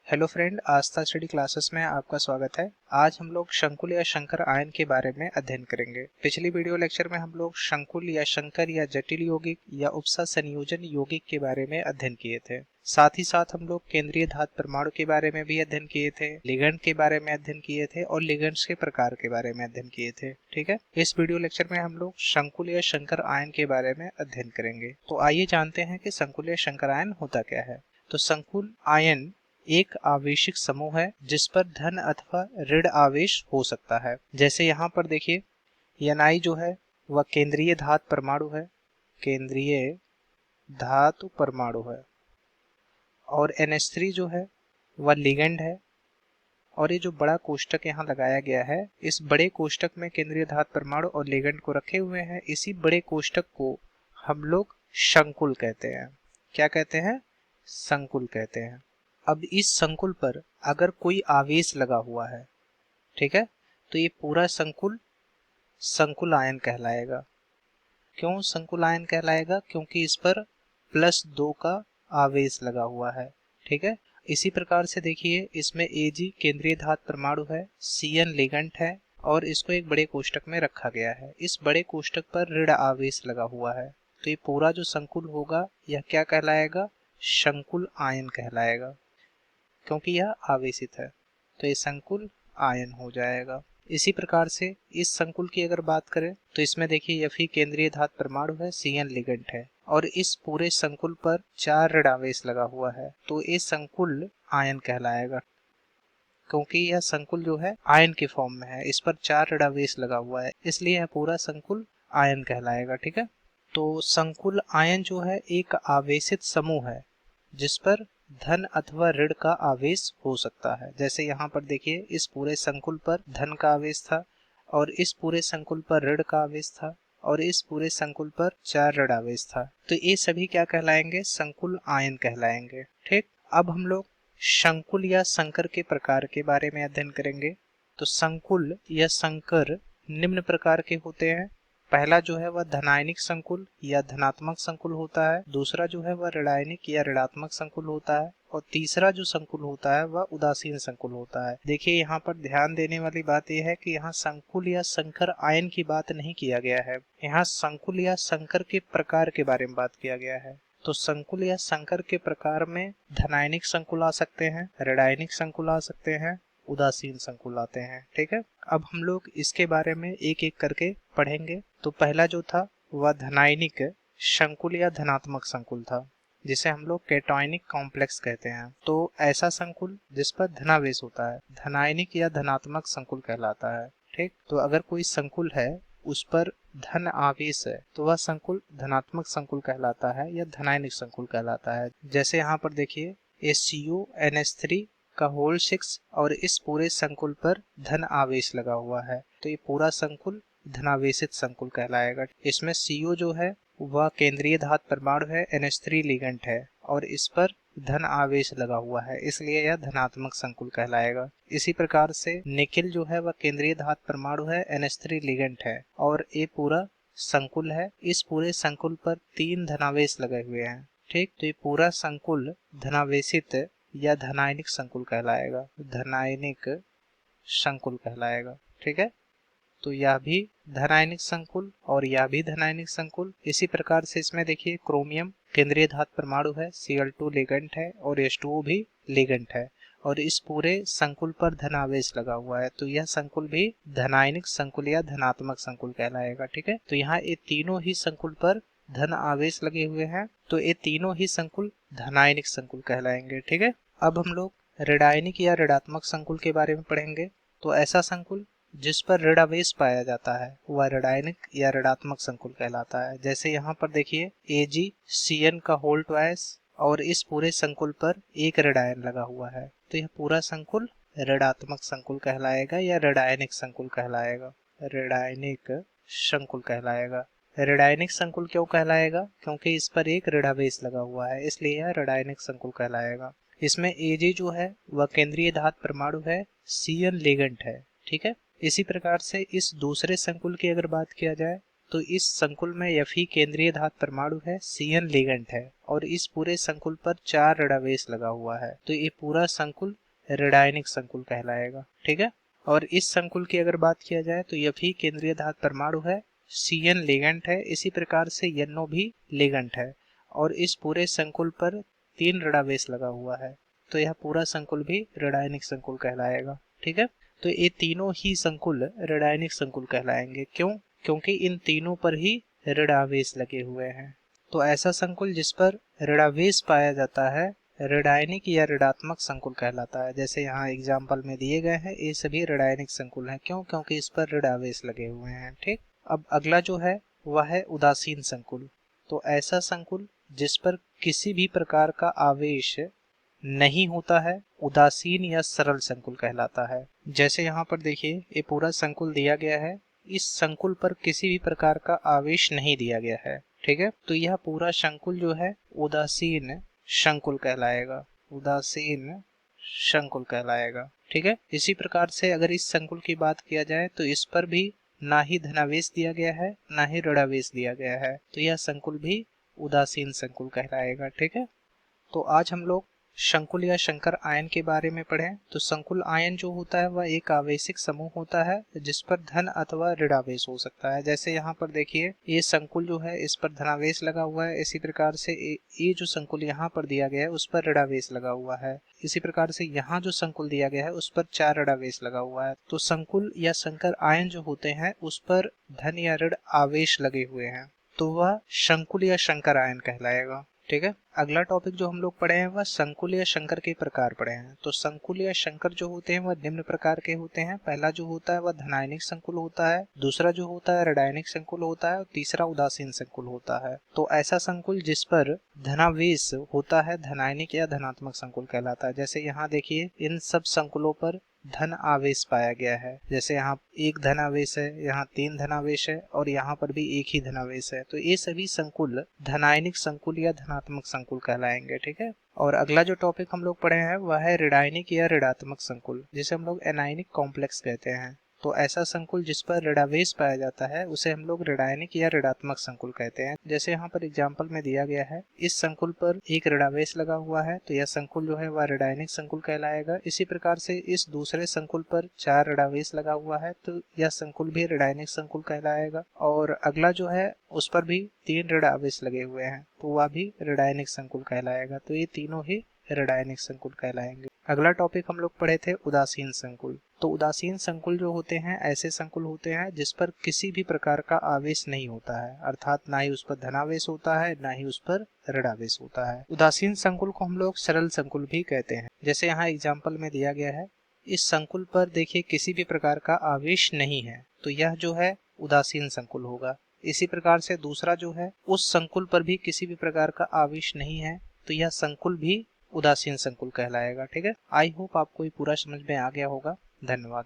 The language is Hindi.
हेलो फ्रेंड, आस्था स्टडी क्लासेस में आपका स्वागत है। आज हम लोग शंकुल या शंकर आयन के बारे में अध्ययन करेंगे। पिछली वीडियो लेक्चर में हम लोग शंकुल या शंकर या जटिल यौगिक या उपसा संयोजन यौगिक के बारे में अध्ययन किए थे। साथ ही साथ हम लोग केंद्रीय धातु परमाणु के बारे में भी अध्ययन किए थे, लिगेंड के बारे में अध्ययन किए थे और लिगेंड्स के प्रकार के बारे में अध्ययन किए थे। ठीक है, इस वीडियो लेक्चर में हम लोग शंकुल या शंकर आयन के बारे में अध्ययन करेंगे। तो आइए जानते हैं कि शंकुल या शंकर आयन होता क्या है। तो शंकुल आयन एक आवेशिक समूह है जिस पर धन अथवा ऋण आवेश हो सकता है। जैसे यहाँ पर देखिए, Ni जो है वह केंद्रीय धातु परमाणु है, केंद्रीय धातु परमाणु है, और NH3 जो है वह लिगेंड है। और ये जो बड़ा कोष्टक यहाँ लगाया गया है, इस बड़े कोष्टक में केंद्रीय धातु परमाणु और लिगेंड को रखे हुए हैं। इसी बड़े कोष्टक को हम लोग शंकुल कहते हैं। क्या कहते हैं? संकुल कहते हैं। अब इस संकुल पर अगर कोई आवेश लगा हुआ है, ठीक है, तो ये पूरा संकुल संकुल आयन कहलाएगा। क्यों संकुल आयन कहलाएगा? क्योंकि इस पर +2 का आवेश लगा हुआ है। ठीक है, इसी प्रकार से देखिए, इसमें Ag केंद्रीय धातु परमाणु है, Cn लिगेंड है और इसको एक बड़े कोष्टक में रखा गया है। इस बड़े कोष्टक पर ऋण आवेश लगा हुआ है, तो ये पूरा जो संकुल होगा यह क्या कहलाएगा? संकुल आयन कहलाएगा, क्योंकि यह आवेशित है, तो ये संकुल आयन हो जाएगा। इसी प्रकार से इस संकुल की अगर बात करें तो इसमें देखिए, Fe केंद्रीय धातु परमाणु है, Cn लिगेंड है और इस पूरे संकुल पर 4 ऋण आवेश लगा हुआ है, तो ये संकुल आयन कहलाएगा। क्योंकि यह संकुल जो है आयन के फॉर्म में है, इस पर 4 ऋण आवेश लगा हुआ है, इसलिए यह पूरा संकुल आयन कहलाएगा। ठीक है, तो संकुल आयन जो है एक आवेशित समूह है जिस पर धन अथवा ऋण का आवेश हो सकता है। जैसे यहाँ पर देखिए, इस पूरे संकुल पर धन का आवेश था और इस पूरे संकुल पर ऋण का आवेश था और इस पूरे संकुल पर 4 ऋण आवेश था, तो ये सभी क्या कहलाएंगे? संकुल आयन कहलाएंगे। ठीक, अब हम लोग संकुल या संकर के प्रकार के बारे में अध्ययन करेंगे। तो संकुल या संकर निम्न प्रकार के होते हैं। पहला जो है वह धनायनिक संकुल या धनात्मक संकुल होता है, दूसरा जो है वह ऋणायनिक या ऋणात्मक संकुल होता है, और तीसरा जो संकुल होता है वह उदासीन संकुल होता है। देखिए, यहाँ पर ध्यान देने वाली बात यह है कि यहाँ संकुल या संकर आयन की बात नहीं किया गया है, यहाँ संकुल या संकर के प्रकार के बारे में बात किया गया है। तो संकुल या संकर के प्रकार में धनायनिक संकुल आ सकते हैं, ऋणायनिक संकुल आ सकते हैं, उदासीन संकुल आते हैं। ठीक है, अब हम लोग इसके बारे में एक एक करके पढ़ेंगे। तो पहला जो था वह धनायनिक संकुल या धनात्मक संकुल था, जिसे हम लोग कैटायनिक कॉम्प्लेक्स कहते हैं। तो ऐसा संकुल जिस पर धनावेश होता है धनायनिक या धनात्मक संकुल कहलाता है। ठीक, तो अगर कोई संकुल है उस पर धन आवेश है तो वह संकुल धनात्मक संकुल कहलाता है या धनायनिक संकुल कहलाता है। जैसे यहाँ पर देखिए, SCO का होल 6 और इस पूरे संकुल पर धन आवेश लगा हुआ है, तो ये पूरा संकुल धनावेशित संकुल कहलाएगा। इसमें CO जो है वह केंद्रीय धातु परमाणु है, NH3 लिगेंड है और इस पर धन आवेश लगा हुआ है, इसलिए यह धनात्मक संकुल कहलाएगा। इसी प्रकार से निकिल जो है वह केंद्रीय धातु परमाणु है, NH3 लिगेंड है और ये पूरा संकुल है। इस पूरे संकुल पर 3 धनावेश लगे हुए हैं। ठीक, तो ये पूरा संकुल धनावेशित या धनायनिक संकुल कहलाएगा, धनायनिक संकुल कहलाएगा। ठीक है, तो यह भी धनायनिक संकुल और यह भी धनायनिक संकुल। इसी प्रकार से इसमें देखिए, क्रोमियम केंद्रीय धातु परमाणु है, Cl2 लिगेंड है और H2O भी लिगेंड है और इस पूरे संकुल पर धनावेश लगा हुआ है, तो यह संकुल भी धनायनिक संकुल या धनात्मक संकुल कहलाएगा। ठीक है, तो यहाँ ये तीनों ही संकुल पर धन आवेश लगे हुए हैं, तो ये तीनों ही संकुल धनायनिक संकुल कहलाएंगे। ठीक है, अब हम लोग ऋणायनिक या ऋणात्मक संकुल के बारे में पढ़ेंगे। तो ऐसा संकुल जिस पर ऋण आवेश पाया जाता है वह ऋणायनिक या ऋणात्मक संकुल कहलाता है। जैसे यहाँ पर देखिए, AgCN का होल 2 और इस पूरे संकुल पर एक ऋण आयन लगा हुआ है, तो यह पूरा संकुल ऋणात्मक संकुल कहलाएगा या ऋणायनिक संकुल कहलाएगा, ऋणायनिक संकुल कहलाएगा। ऋणायनिक संकुल क्यों कहलाएगा? क्योंकि इस पर एक ऋण आवेश लगा हुआ है, इसलिए यह ऋणायनिक संकुल कहलाएगा। इसमें Ag जो है वह केंद्रीय धातु परमाणु है, Cn लिगेंड है। ठीक है, इसी प्रकार से इस दूसरे संकुल की अगर बात किया जाए तो इस संकुल में Fe केंद्रीय धातु परमाणु है, Cn लिगेंड है और इस पूरे संकुल पर 4 ऋणावेश लगा हुआ है। तो ये पूरा संकुल ऋणायनिक संकुल कहलाएगा। ठीक है। और इस संकुल की अगर बात किया जाए तो Fe केंद्रीय धातु परमाणु है, Cn लिगेंड है, इसी प्रकार से NO भी लिगेंड है और इस पूरे संकुल पर 3 ऋणावेश लगा हुआ है। तो यह पूरा संकुल भी ऋणायनिक संकुल कहलाएगा। ठीक है। तो ये तीनों ही संकुल ऋणायनिक संकुल कहलाएंगे। क्यों? क्योंकि इन तीनों पर ही ऋणावेश लगे हुए हैं। तो ऐसा संकुल जिस पर ऋणावेश पाया जाता है ऋणायनिक या ऋणात्मक संकुल कहलाता है। जैसे यहाँ एग्जाम्पल में दिए गए हैं, ये सभी ऋणायनिक संकुल हैं। क्यों? क्योंकि इस पर ऋणावेश लगे हुए हैं। ठीक। अब अगला जो है वह है उदासीन संकुल। तो ऐसा संकुल जिस पर किसी भी प्रकार का आवेश नहीं होता है उदासीन या सरल संकुल कहलाता है। जैसे यहाँ पर देखिए ये पूरा संकुल दिया गया है, इस संकुल पर किसी भी प्रकार का आवेश नहीं दिया गया है। ठीक है। तो यह पूरा संकुल जो है उदासीन संकुल कहलाएगा। उदासीन संकुल कहलाएगा। ठीक है। इसी प्रकार से अगर इस संकुल की बात किया जाए तो इस पर भी ना ही धनावेश दिया गया है ना ही ऋणावेश दिया गया है। तो यह संकुल भी उदासीन संकुल कहलाएगा। ठीक है। तो आज हम लोग संकुल या संकर आयन के बारे में पढ़ें। तो संकुल आयन जो होता है वह एक आवेशिक समूह होता है जिस पर धन अथवा ऋणावेश हो सकता है। जैसे यहाँ पर देखिए ये संकुल जो है इस पर धनावेश लगा हुआ है, इसी प्रकार से ये जो संकुल यहाँ पर दिया गया है उस पर ऋणावेश लगा हुआ है। इसी प्रकार से यहाँ जो संकुल दिया गया है उस पर 4 ऋणावेश लगा हुआ है। तो संकुल या संकर आयन जो होते हैं उस पर धन या ऋण आवेश लगे हुए हैं, तो वह संकुल या संकर आयन कहलाएगा। ठीक है। अगला टॉपिक जो हम लोग पढ़े हैं वह संकुल या संकर के प्रकार पढ़े हैं। तो संकुल या संकर जो होते हैं वह निम्न प्रकार के होते हैं। पहला जो होता है वह धनायनिक संकुल होता है, दूसरा जो होता है ऋणायनिक संकुल होता है और तीसरा उदासीन संकुल होता है। तो ऐसा संकुल जिस पर धनावेश होता है धनायनिक या धनात्मक संकुल कहलाता है। जैसे यहाँ देखिए इन सब संकुलों पर धन आवेश पाया गया है। जैसे यहाँ 1 धनावेश है, यहाँ 3 धनावेश है और यहाँ पर भी 1 ही धनावेश है। तो ये सभी संकुल धनायनिक संकुल या धनात्मक संकुल कहलाएंगे। ठीक है। और अगला जो टॉपिक हम लोग पढ़े हैं वह है ऋणायनिक या ऋणात्मक संकुल, जिसे हम लोग एनायनिक कॉम्प्लेक्स कहते हैं। तो ऐसा संकुल जिस पर ऋणावेश पाया जाता है उसे हम लोग ऋणायनिक या ऋणात्मक संकुल कहते हैं। जैसे यहाँ पर एग्जाम्पल में दिया गया है, इस संकुल पर 1 ऋणावेश लगा हुआ है तो यह संकुल जो है वह ऋणायनिक संकुल कहलाएगा। इसी प्रकार से इस दूसरे संकुल पर 4 ऋणावेश लगा हुआ है तो यह संकुल भी ऋणायनिक संकुल कहलाएगा। और अगला जो है उस पर भी 3 ऋणावेश लगे हुए हैं तो वह भी ऋणायनिक संकुल कहलाएगा। तो ये तीनों ही ऋणायनिक संकुल कहलाएंगे। अगला टॉपिक हम लोग पढ़े थे उदासीन संकुल। तो उदासीन संकुल जो होते हैं ऐसे संकुल होते हैं जिस पर किसी भी प्रकार का आवेश नहीं होता है, अर्थात ना ही उस पर धनावेश होता है ना ही उस पर ऋणावेश होता है। उदासीन संकुल को हम लोग सरल संकुल भी कहते हैं। जैसे यहाँ एग्जाम्पल में दिया गया है, इस संकुल पर देखिए किसी भी प्रकार का आवेश नहीं है तो यह जो है उदासीन संकुल होगा। इसी प्रकार से दूसरा जो है उस संकुल पर भी किसी भी प्रकार का आवेश नहीं है तो यह संकुल भी उदासीन संकुल कहलाएगा। ठीक है। आई होप आपको ये पूरा समझ में आ गया होगा। धन्यवाद।